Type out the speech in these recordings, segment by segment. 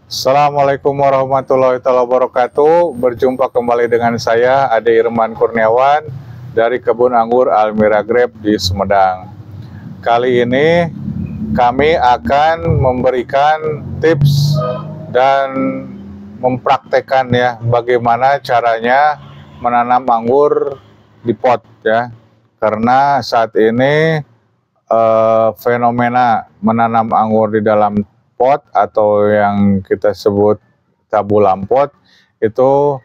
Assalamualaikum warahmatullahi wabarakatuh. Berjumpa kembali dengan saya Ade Irman Kurniawan dari Kebun Anggur Almira Grape di Sumedang. Kali ini kami akan memberikan tips dan mempraktekkan ya bagaimana caranya menanam anggur di pot ya. Karena saat ini fenomena menanam anggur di dalam pot atau yang kita sebut tabu lampot itu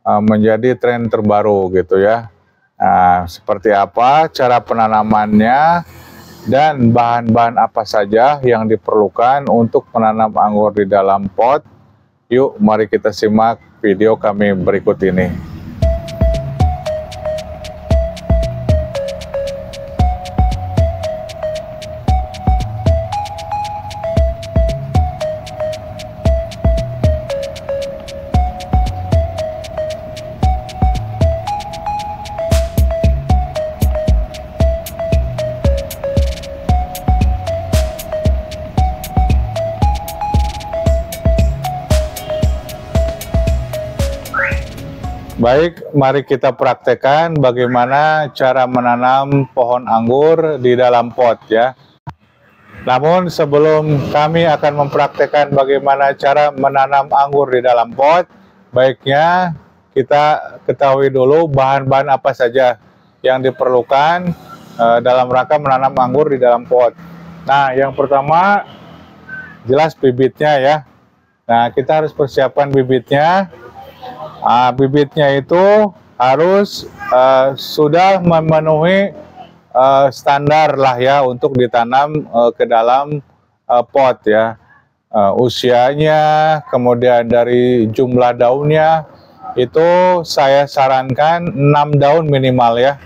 menjadi tren terbaru gitu ya. Nah, seperti apa cara penanamannya dan bahan-bahan apa saja yang diperlukan untuk menanam anggur di dalam pot? Yuk, mari kita simak video kami berikut ini. Baik, mari kita praktekkan bagaimana cara menanam pohon anggur di dalam pot ya. Namun sebelum kami akan mempraktekkan bagaimana cara menanam anggur di dalam pot, baiknya kita ketahui dulu bahan-bahan apa saja yang diperlukan dalam rangka menanam anggur di dalam pot. Nah, yang pertama jelas bibitnya ya. Nah, kita harus persiapkan bibitnya. Bibitnya itu harus sudah memenuhi standar lah ya untuk ditanam ke dalam pot ya. Usianya, kemudian dari jumlah daunnya itu saya sarankan 6 daun minimal ya.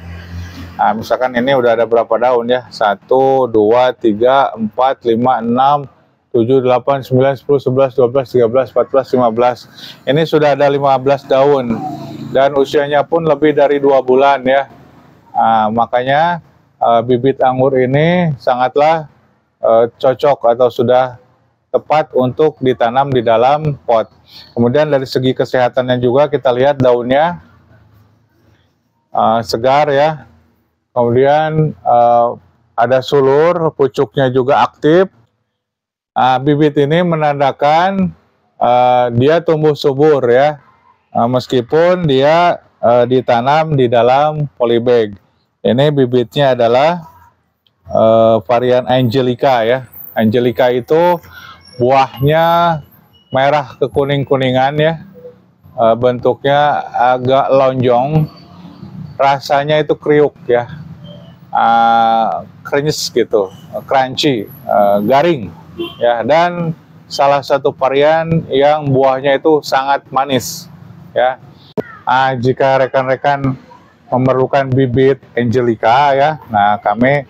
Nah, misalkan ini udah ada berapa daun ya? 1, 2, 3, 4, 5, 6, 7, 8, 9, 10, 11, 12, 13, 14, 15. Ini sudah ada 15 daun. Dan usianya pun lebih dari 2 bulan ya. Makanya bibit anggur ini sangatlah cocok atau sudah tepat untuk ditanam di dalam pot. Kemudian dari segi kesehatannya juga kita lihat daunnya segar ya. Kemudian ada sulur, pucuknya juga aktif. Bibit ini menandakan dia tumbuh subur ya, meskipun dia ditanam di dalam polybag. Ini bibitnya adalah varian Angelica ya. Angelica itu buahnya merah kekuning-kuningan ya, bentuknya agak lonjong, rasanya itu kriuk ya, krenyes gitu, crunchy, garing. Ya, dan salah satu varian yang buahnya itu sangat manis ya. Jika rekan-rekan memerlukan bibit Angelica ya, nah kami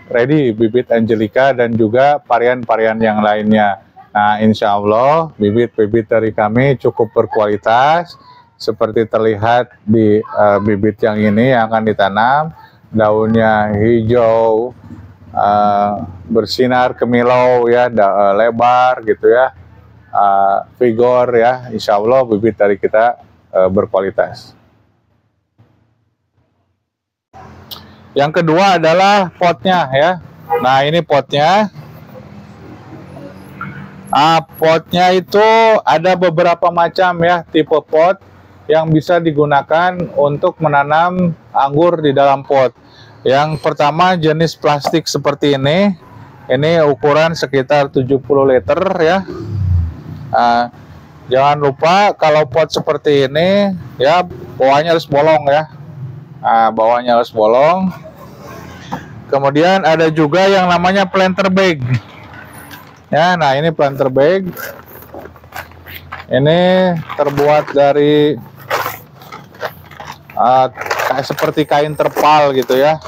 ready bibit Angelica dan juga varian-varian yang lainnya. Nah, insya Allah bibit-bibit dari kami cukup berkualitas seperti terlihat di bibit yang ini yang akan ditanam. Daunnya hijau, bersinar kemilau ya, lebar gitu ya, vigor ya. Insya Allah bibit dari kita berkualitas. Yang kedua adalah potnya ya. Nah, ini potnya. Potnya itu ada beberapa macam ya tipe pot yang bisa digunakan untuk menanam anggur di dalam pot. Yang pertama jenis plastik seperti ini ukuran sekitar 70 liter ya. Jangan lupa kalau pot seperti ini ya bawahnya harus bolong ya. Bawahnya harus bolong. Kemudian ada juga yang namanya planter bag ya. Nah, ini planter bag, ini terbuat dari seperti kain terpal gitu ya.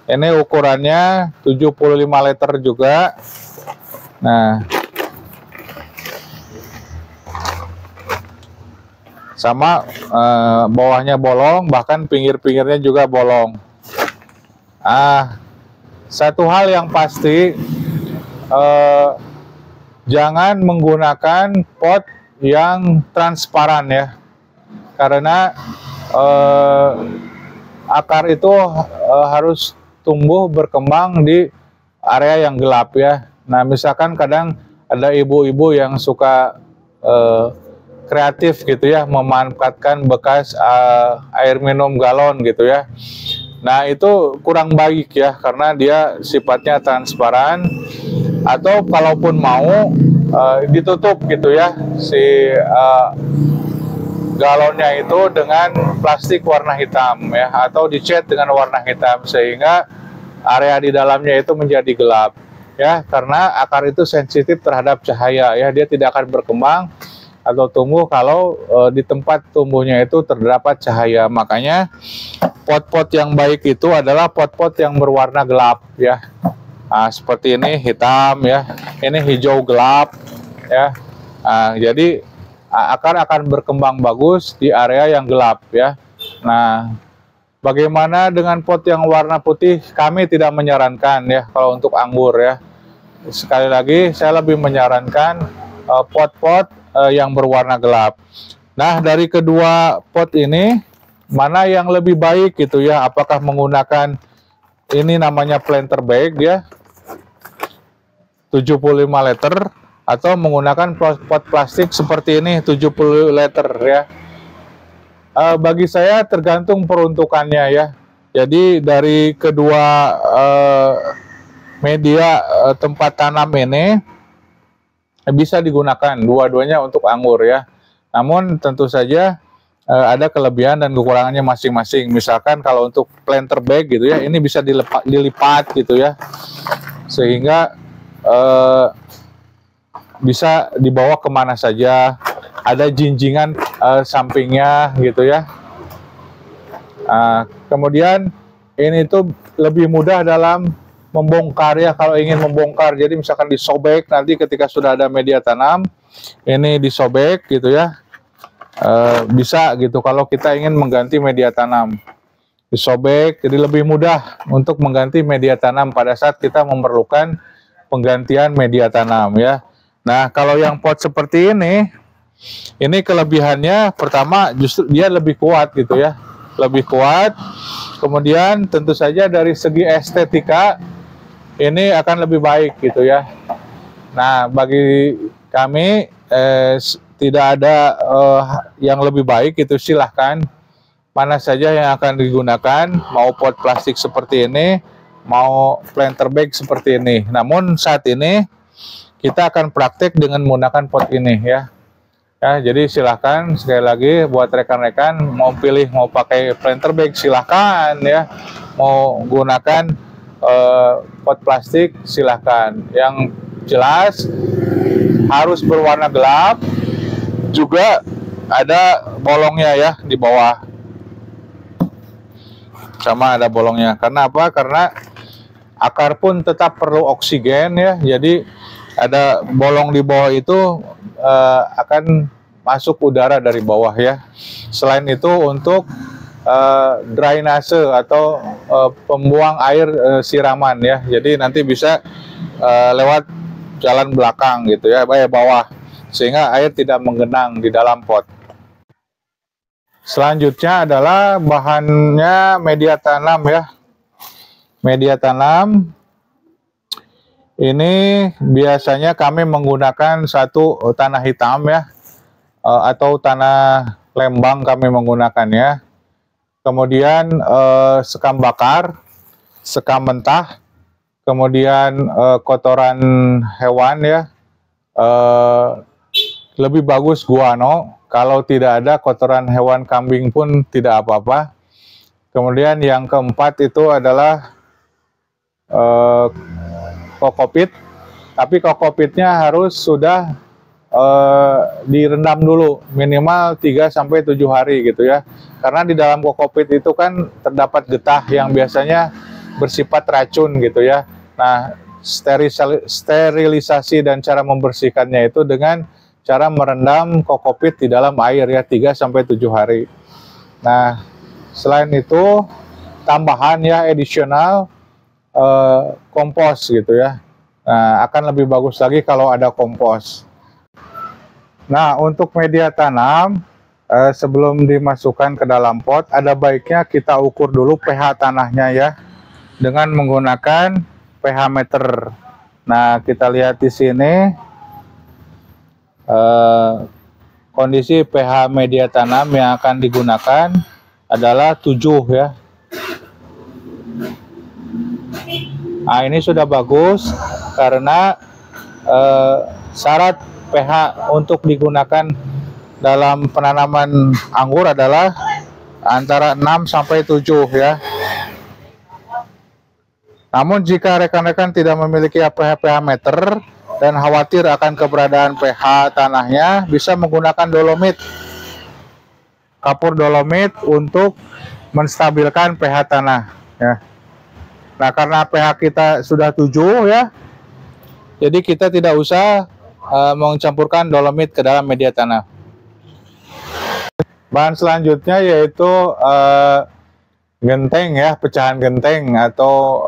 Ini ukurannya 75 liter juga. Nah, sama bawahnya bolong, bahkan pinggir-pinggirnya juga bolong. Satu hal yang pasti, jangan menggunakan pot yang transparan ya, karena akar itu harus tumbuh berkembang di area yang gelap ya. Nah, misalkan kadang ada ibu-ibu yang suka kreatif gitu ya, memanfaatkan bekas air minum galon gitu ya. Nah, itu kurang baik ya, karena dia sifatnya transparan. Atau kalaupun mau ditutup gitu ya, si galonnya itu dengan plastik warna hitam ya, atau dicat dengan warna hitam, sehingga area di dalamnya itu menjadi gelap ya, karena akar itu sensitif terhadap cahaya ya, dia tidak akan berkembang atau tumbuh kalau di tempat tumbuhnya itu terdapat cahaya. Makanya pot-pot yang baik itu adalah pot-pot yang berwarna gelap ya. Nah, seperti ini hitam ya, ini hijau gelap ya. Nah, jadi akar akan berkembang bagus di area yang gelap ya. Nah, bagaimana dengan pot yang warna putih? Kami tidak menyarankan ya kalau untuk anggur ya. Sekali lagi saya lebih menyarankan pot-pot yang berwarna gelap. Nah, dari kedua pot ini mana yang lebih baik gitu ya? Apakah menggunakan ini namanya planter bag ya, 75 liter, atau menggunakan pot plastik seperti ini 70 liter ya. Bagi saya tergantung peruntukannya ya. Jadi dari kedua media tempat tanam ini bisa digunakan dua-duanya untuk anggur ya. Namun tentu saja ada kelebihan dan kekurangannya masing-masing. Misalkan kalau untuk planter bag gitu ya, ini bisa dilipat gitu ya, sehingga bisa dibawa kemana saja, ada jinjingan sampingnya gitu ya. Kemudian ini tuh lebih mudah dalam membongkar ya, kalau ingin membongkar. Jadi misalkan disobek, nanti ketika sudah ada media tanam ini disobek gitu ya, bisa gitu kalau kita ingin mengganti media tanam, disobek, jadi lebih mudah untuk mengganti media tanam pada saat kita memerlukan penggantian media tanam ya. Nah, kalau yang pot seperti ini kelebihannya pertama justru dia lebih kuat gitu ya, lebih kuat. Kemudian tentu saja dari segi estetika ini akan lebih baik gitu ya. Nah, bagi kami tidak ada yang lebih baik, itu silahkan mana saja yang akan digunakan, mau pot plastik seperti ini, mau planter bag seperti ini. Namun saat ini kita akan praktek dengan menggunakan pot ini ya. Ya, jadi silahkan sekali lagi buat rekan-rekan mau pilih mau pakai planter bag silahkan ya, mau gunakan pot plastik silahkan. Yang jelas harus berwarna gelap, juga ada bolongnya ya di bawah, sama ada bolongnya. Karena apa? Karena akar pun tetap perlu oksigen ya, jadi ada bolong di bawah itu akan masuk udara dari bawah ya. Selain itu untuk drainase atau pembuang air siraman ya, jadi nanti bisa lewat jalan belakang gitu ya, bawah, sehingga air tidak menggenang di dalam pot. Selanjutnya adalah bahannya media tanam ya. Media tanam ini biasanya kami menggunakan satu tanah hitam ya, atau tanah Lembang kami menggunakannya. Kemudian sekam bakar, sekam mentah, kemudian kotoran hewan ya, lebih bagus guano. Kalau tidak ada kotoran hewan kambing pun tidak apa-apa. Kemudian yang keempat itu adalah kokopit, tapi kokopitnya harus sudah direndam dulu minimal 3-7 hari gitu ya, karena di dalam kokopit itu kan terdapat getah yang biasanya bersifat racun gitu ya. Nah, sterilisasi dan cara membersihkannya itu dengan cara merendam kokopit di dalam air ya 3-7 hari. Nah, selain itu tambahan ya additional kompos gitu ya. Nah, akan lebih bagus lagi kalau ada kompos. Nah, untuk media tanam, sebelum dimasukkan ke dalam pot, ada baiknya kita ukur dulu pH tanahnya ya, dengan menggunakan pH meter. Nah, kita lihat di sini kondisi pH media tanam yang akan digunakan adalah 7 ya. Nah, ini sudah bagus karena syarat pH untuk digunakan dalam penanaman anggur adalah antara 6 sampai 7 ya. Namun jika rekan-rekan tidak memiliki pH meter dan khawatir akan keberadaan pH tanahnya, bisa menggunakan dolomit, kapur dolomit untuk menstabilkan pH tanah ya. Nah, karena pH kita sudah 7 ya, jadi kita tidak usah mencampurkan dolomit ke dalam media tanah. Bahan selanjutnya yaitu genteng ya, pecahan genteng atau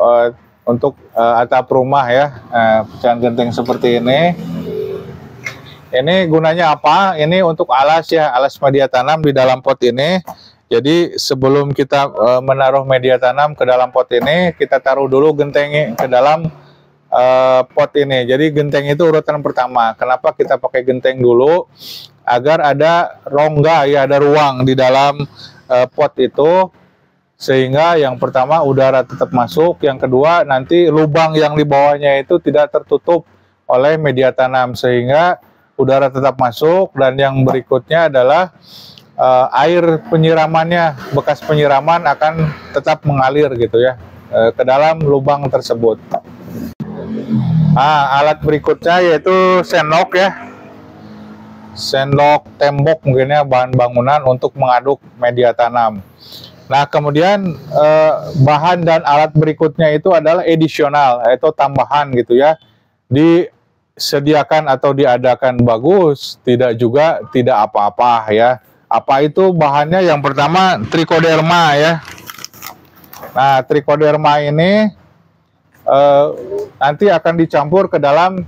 untuk atap rumah ya, pecahan genteng seperti ini. Ini gunanya apa? Ini untuk alas ya, alas media tanam di dalam pot ini. Jadi sebelum kita menaruh media tanam ke dalam pot ini, kita taruh dulu gentengnya ke dalam pot ini. Jadi genteng itu urutan pertama. Kenapa kita pakai genteng dulu? Agar ada rongga ya, ada ruang di dalam pot itu, sehingga yang pertama udara tetap masuk, yang kedua nanti lubang yang di bawahnya itu tidak tertutup oleh media tanam sehingga udara tetap masuk, dan yang berikutnya adalah air penyiramannya, bekas penyiraman akan tetap mengalir gitu ya ke dalam lubang tersebut. Nah, alat berikutnya yaitu sendok ya, sendok tembok mungkin ya, bahan bangunan untuk mengaduk media tanam. Nah, kemudian bahan dan alat berikutnya itu adalah additional, yaitu tambahan gitu ya, disediakan atau diadakan bagus, tidak juga tidak apa-apa ya. Apa itu bahannya? Yang pertama trichoderma ya. Nah, trichoderma ini nanti akan dicampur ke dalam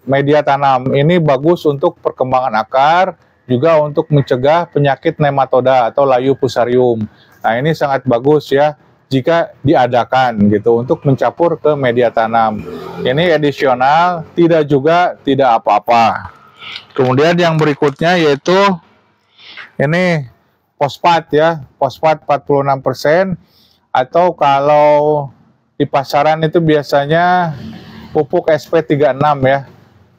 media tanam. Ini bagus untuk perkembangan akar, juga untuk mencegah penyakit nematoda atau layu fusarium. Nah, ini sangat bagus ya jika diadakan gitu untuk mencampur ke media tanam. Ini additional, tidak juga tidak apa-apa. Kemudian yang berikutnya yaitu ini fosfat ya, fosfat 46%, atau kalau di pasaran itu biasanya pupuk SP36 ya.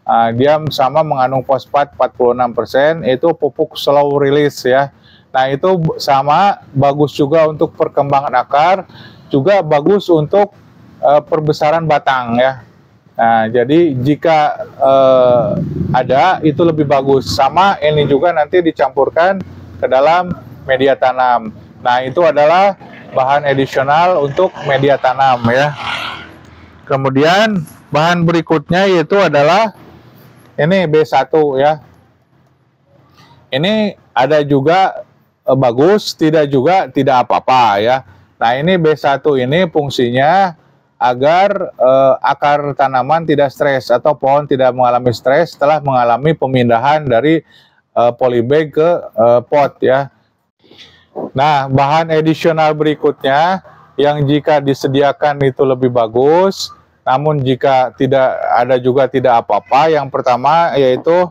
Nah, dia sama mengandung fosfat 46%, itu pupuk slow release ya. Nah, itu sama bagus juga untuk perkembangan akar, juga bagus untuk perbesaran batang ya. Nah, jadi jika ada itu lebih bagus. Sama ini juga nanti dicampurkan ke dalam media tanam. Nah, itu adalah bahan additional untuk media tanam ya. Kemudian bahan berikutnya yaitu adalah ini B1 ya. Ini ada juga bagus, tidak juga tidak apa-apa ya. Nah, ini B1 ini fungsinya agar akar tanaman tidak stres atau pohon tidak mengalami stres setelah mengalami pemindahan dari polybag ke pot ya. Nah, bahan additional berikutnya yang jika disediakan itu lebih bagus, namun jika tidak ada juga tidak apa-apa. Yang pertama yaitu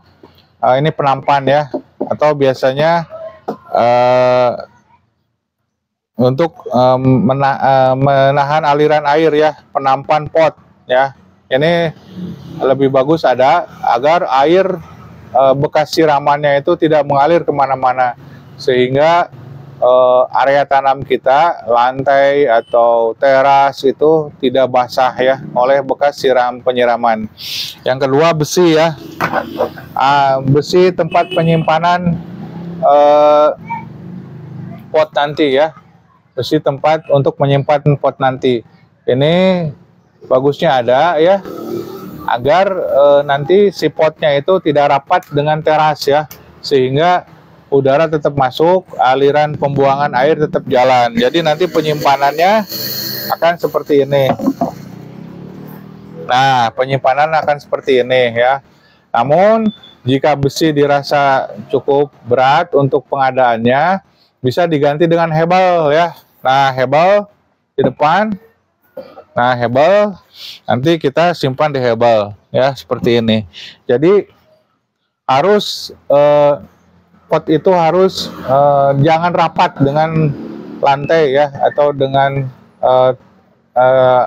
ini penampan ya, atau biasanya untuk menahan aliran air ya, penampan pot ya. Ini lebih bagus ada agar air bekas siramannya itu tidak mengalir kemana-mana, sehingga area tanam kita, lantai atau teras itu tidak basah ya oleh bekas penyiraman. Yang kedua besi ya, besi tempat penyimpanan pot nanti ya, besi tempat untuk menyimpan pot nanti. Ini bagusnya ada ya, agar nanti si potnya itu tidak rapat dengan teras ya, sehingga udara tetap masuk, aliran pembuangan air tetap jalan. Jadi nanti penyimpanannya akan seperti ini. Nah, penyimpanan akan seperti ini ya. Namun, jika besi dirasa cukup berat untuk pengadaannya, bisa diganti dengan hebel ya. Nah, hebel di depan. Nah, hebel nanti kita simpan di hebel ya, seperti ini. Jadi harus pot itu harus jangan rapat dengan lantai ya, atau dengan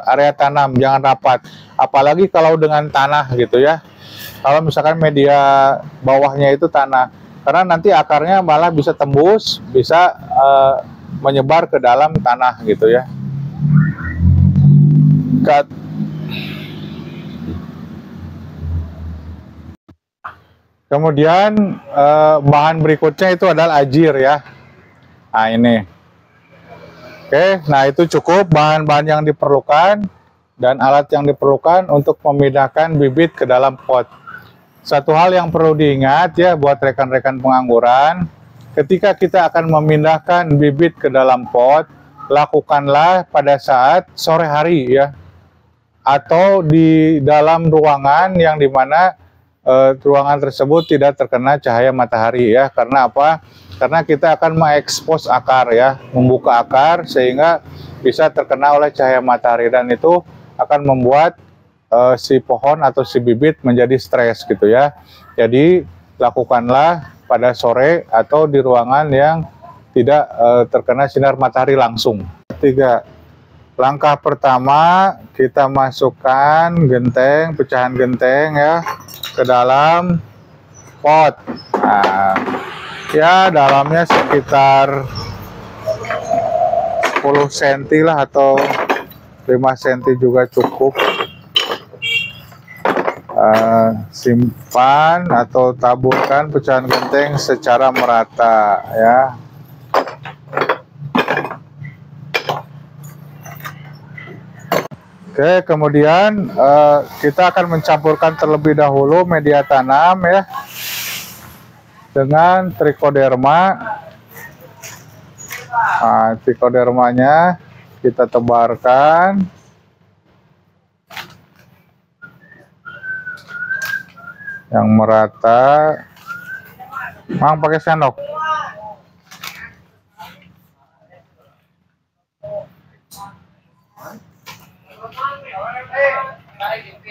area tanam, jangan rapat. Apalagi kalau dengan tanah gitu ya. Kalau misalkan media bawahnya itu tanah, karena nanti akarnya malah bisa tembus, bisa menyebar ke dalam tanah gitu ya. Kemudian bahan berikutnya itu adalah ajir ya. Nah ini. Oke, nah itu cukup bahan-bahan yang diperlukan dan alat yang diperlukan untuk memindahkan bibit ke dalam pot. Satu hal yang perlu diingat ya buat rekan-rekan pengangguran, ketika kita akan memindahkan bibit ke dalam pot, lakukanlah pada saat sore hari ya, atau di dalam ruangan yang dimana ruangan tersebut tidak terkena cahaya matahari ya. Karena apa? Karena kita akan mengekspos akar ya, membuka akar sehingga bisa terkena oleh cahaya matahari, dan itu akan membuat si pohon atau si bibit menjadi stres gitu ya. Jadi lakukanlah pada sore atau di ruangan yang tidak terkena sinar matahari langsung. Ketiga, langkah pertama kita masukkan genteng, pecahan genteng ya ke dalam pot. Nah, ya dalamnya sekitar 10 cm lah, atau 5 cm juga cukup. Simpan atau taburkan pecahan genteng secara merata ya. Oke, kemudian kita akan mencampurkan terlebih dahulu media tanam ya dengan trichoderma. Nah, trichodermanya kita tebarkan. Yang merata. Mang pakai sendok.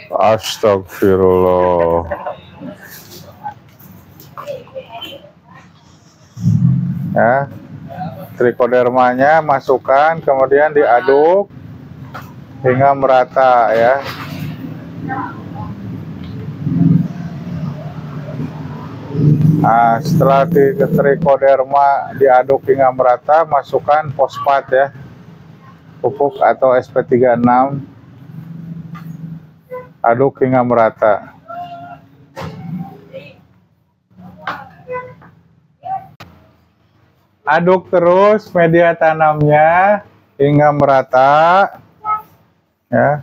Astagfirullah. Ya, trichodermanya masukkan, kemudian diaduk hingga merata ya. Nah, setelah trichoderma diaduk hingga merata, masukkan fosfat ya, pupuk atau SP36. Aduk hingga merata. Aduk terus media tanamnya hingga merata ya.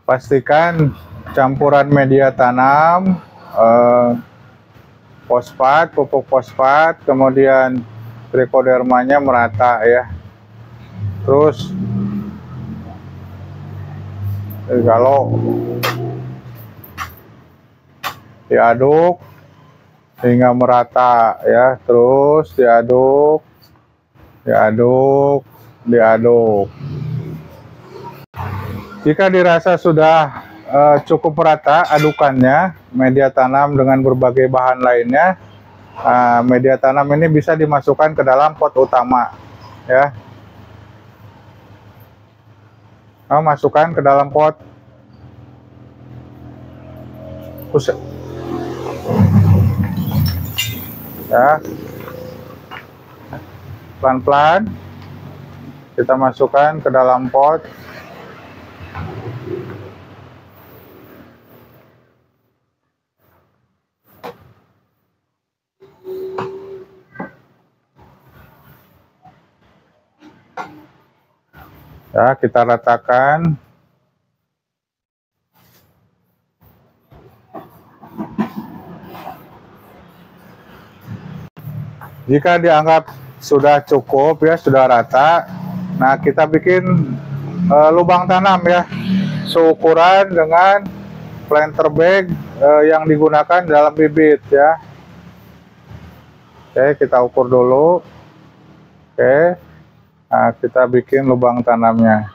Pastikan campuran media tanam, fosfat, pupuk fosfat, kemudian trichodermanya merata ya. Terus kalau diaduk hingga merata ya, terus diaduk, diaduk. Jika dirasa sudah cukup merata adukannya, media tanam dengan berbagai bahan lainnya, media tanam ini bisa dimasukkan ke dalam pot utama ya. Masukkan ke dalam pot. Ya, pelan-pelan kita masukkan ke dalam pot. Ya, kita ratakan. Jika dianggap sudah cukup ya, sudah rata, nah kita bikin lubang tanam ya, seukuran dengan planter bag yang digunakan dalam bibit ya. Oke, kita ukur dulu. Oke, nah, kita bikin lubang tanamnya.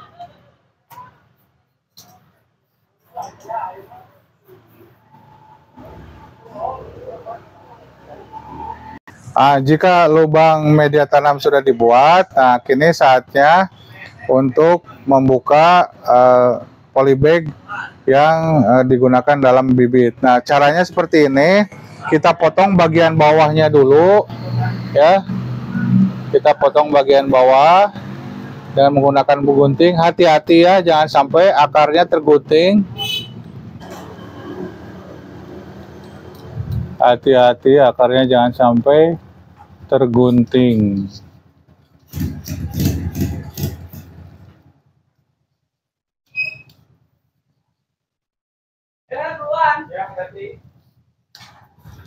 Jika lubang media tanam sudah dibuat, nah kini saatnya untuk membuka polybag yang digunakan dalam bibit. Nah, caranya seperti ini. Kita potong bagian bawahnya dulu, ya. Kita potong bagian bawah dengan menggunakan gunting. Hati-hati ya, jangan sampai akarnya tergunting. Hati-hati, akarnya jangan sampai tergunting.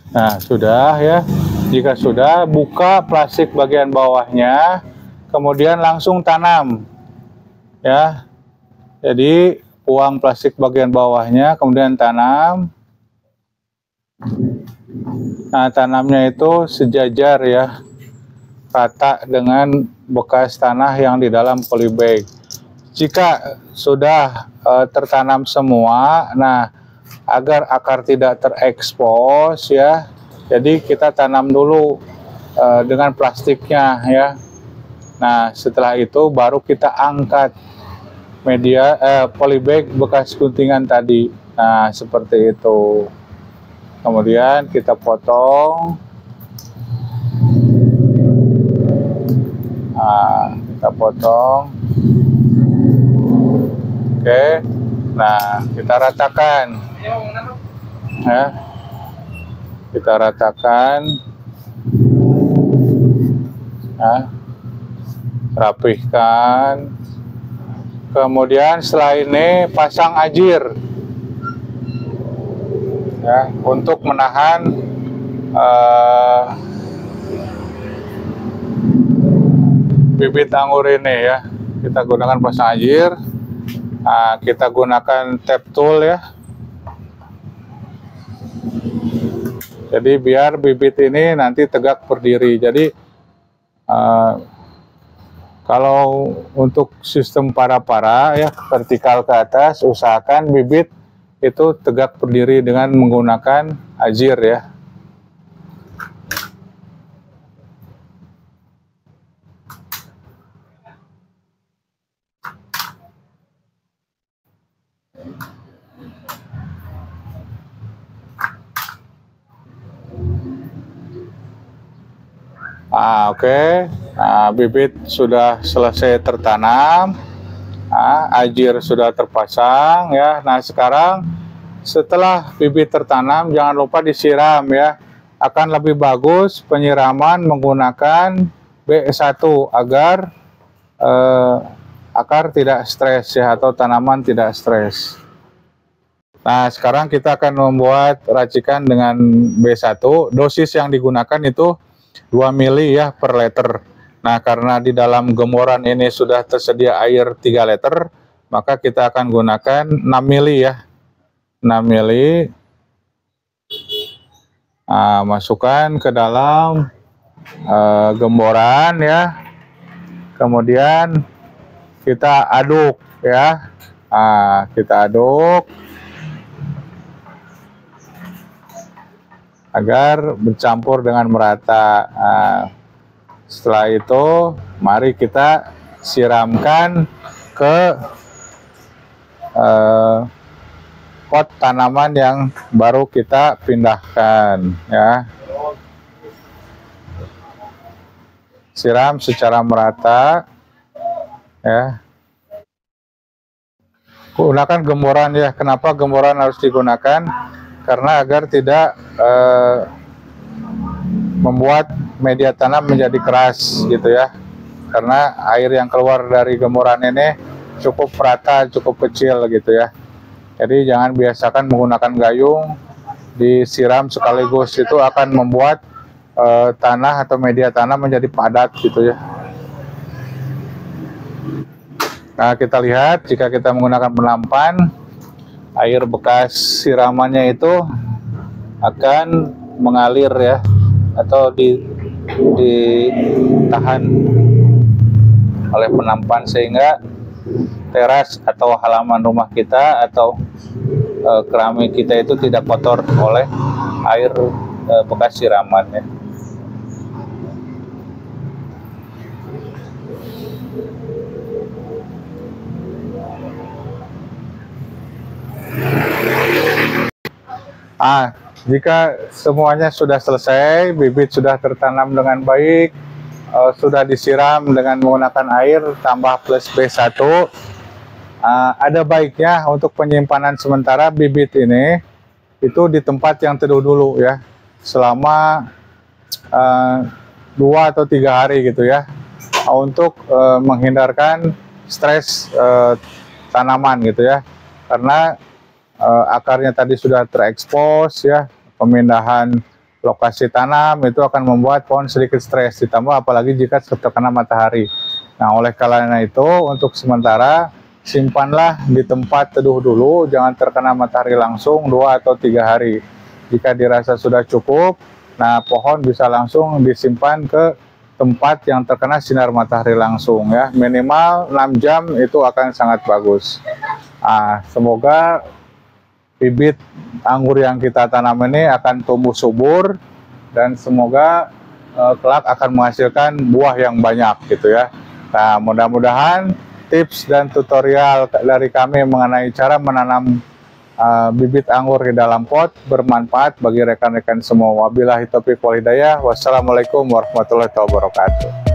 Nah, sudah ya. Jika sudah, buka plastik bagian bawahnya, kemudian langsung tanam. Ya. Jadi, buang plastik bagian bawahnya, kemudian tanam. Nah, tanamnya itu sejajar ya, rata dengan bekas tanah yang di dalam polybag. Jika sudah tertanam semua, nah agar akar tidak terekspos ya, jadi kita tanam dulu dengan plastiknya ya. Nah, setelah itu baru kita angkat media polybag bekas guntingan tadi. Nah, seperti itu. Kemudian kita potong. Nah, kita potong. Oke. Nah, kita ratakan. Ya. Kita ratakan. Nah, rapihkan. Kemudian setelah ini pasang ajir. Ya, untuk menahan bibit anggur ini ya. Kita gunakan pasang ajir. Nah, kita gunakan tape tool ya. Jadi biar bibit ini nanti tegak berdiri. Jadi kalau untuk sistem para-para ya, vertikal ke atas, usahakan bibit itu tegak berdiri dengan menggunakan ajir ya. Oke. Nah, bibit sudah selesai tertanam. Nah, ajir sudah terpasang ya. Nah, sekarang setelah bibit tertanam jangan lupa disiram ya. Akan lebih bagus penyiraman menggunakan B1 agar akar tidak stres ya, atau tanaman tidak stres. Nah, sekarang kita akan membuat racikan dengan B1. Dosis yang digunakan itu 2 mili ya per liter. Nah, karena di dalam gemuran ini sudah tersedia air 3 liter, maka kita akan gunakan 6 mili ya. 6 mili. Nah, masukkan ke dalam gemboran ya. Kemudian kita aduk ya. Nah, kita aduk agar bercampur dengan merata. Nah, setelah itu mari kita siramkan ke pot tanaman yang baru kita pindahkan ya. Siram secara merata ya. Gunakan gemboran ya. Kenapa gemboran harus digunakan? Karena agar tidak membuat media tanam menjadi keras gitu ya. Karena air yang keluar dari gemboran ini cukup rata, cukup kecil gitu ya. Jadi jangan biasakan menggunakan gayung disiram sekaligus, itu akan membuat tanah atau media tanam menjadi padat gitu ya. Nah, kita lihat jika kita menggunakan penampan, air bekas siramannya itu akan mengalir ya, atau ditahan oleh penampan sehingga teras atau halaman rumah kita atau keramik kita itu tidak kotor oleh air bekas siraman ya. Jika semuanya sudah selesai, bibit sudah tertanam dengan baik, sudah disiram dengan menggunakan air tambah plus B1, ada baiknya untuk penyimpanan sementara bibit ini itu di tempat yang teduh dulu ya, selama 2 atau 3 hari gitu ya, untuk menghindarkan stres tanaman gitu ya, karena akarnya tadi sudah terekspos ya, pemindahan lokasi tanam itu akan membuat pohon sedikit stres, ditambah apalagi jika terkena matahari. Nah, oleh karena itu untuk sementara simpanlah di tempat teduh dulu, jangan terkena matahari langsung 2 atau 3 hari. Jika dirasa sudah cukup, nah pohon bisa langsung disimpan ke tempat yang terkena sinar matahari langsung ya, minimal 6 jam itu akan sangat bagus. Semoga bibit anggur yang kita tanam ini akan tumbuh subur dan semoga kelak akan menghasilkan buah yang banyak gitu ya. Nah, mudah-mudahan tips dan tutorial dari kami mengenai cara menanam bibit anggur di dalam pot bermanfaat bagi rekan-rekan semua. Wabillahi taufiq wal hidayah. Wassalamualaikum warahmatullahi wabarakatuh.